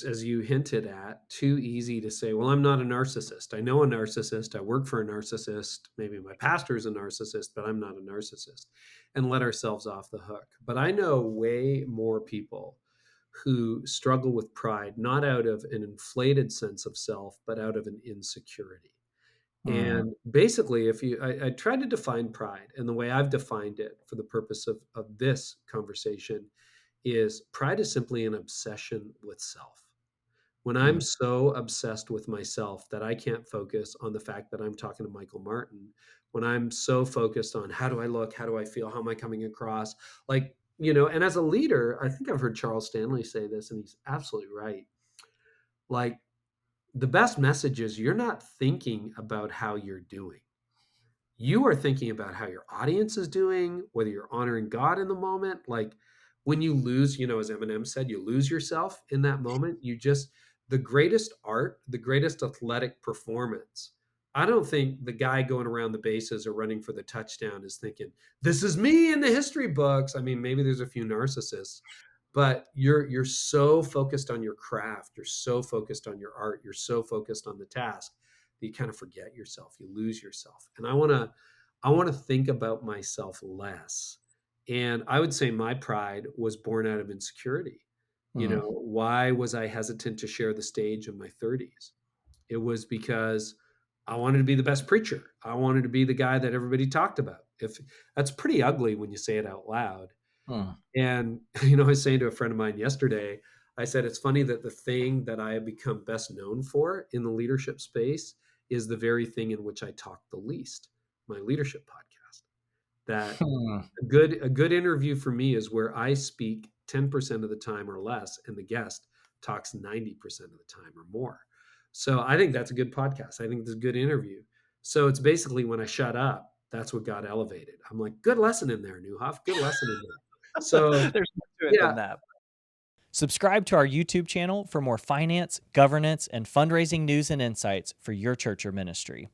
as you hinted at, too easy to say, well, I'm not a narcissist. I know a narcissist. I work for a narcissist. Maybe my pastor is a narcissist, but I'm not a narcissist, and let ourselves off the hook. But I know way more people who struggle with pride, not out of an inflated sense of self, but out of an insecurity. Mm, And basically, I tried to define pride, and the way I've defined it for the purpose of this conversation is pride is simply an obsession with self. When I'm mm, so obsessed with myself that I can't focus on the fact that I'm talking to Michael Martin, when I'm so focused on how do I look, how do I feel, how am I coming across, like, and as a leader, I think I've heard Charles Stanley say this, and he's absolutely right. Like, the best message is you're not thinking about how you're doing. You are thinking about how your audience is doing, whether you're honoring God in the moment. Like when you lose, as Eminem said, you lose yourself in that moment. The greatest art, the greatest athletic performance. I don't think the guy going around the bases or running for the touchdown is thinking, this is me in the history books. I mean, maybe there's a few narcissists, but you're so focused on your craft, you're so focused on your art, you're so focused on the task that you kind of forget yourself, you lose yourself. And I want to think about myself less. And I would say my pride was born out of insecurity. mm. Why was I hesitant to share the stage in my 30s? It was because I wanted to be the best preacher. I wanted to be the guy that everybody talked about. If that's pretty ugly when you say it out loud. Mm. And I was saying to a friend of mine yesterday, I said it's funny that the thing that I have become best known for in the leadership space is the very thing in which I talk the least, my leadership podcast. That Hmm. a good interview for me is where I speak 10% of the time or less, and the guest talks 90% of the time or more. So I think that's a good podcast. I think it's a good interview. So it's basically when I shut up, that's what got elevated. I'm like, good lesson in there, Newhoff. Good lesson in there. So There's more to it yeah, than that. Subscribe to our YouTube channel for more finance, governance, and fundraising news and insights for your church or ministry.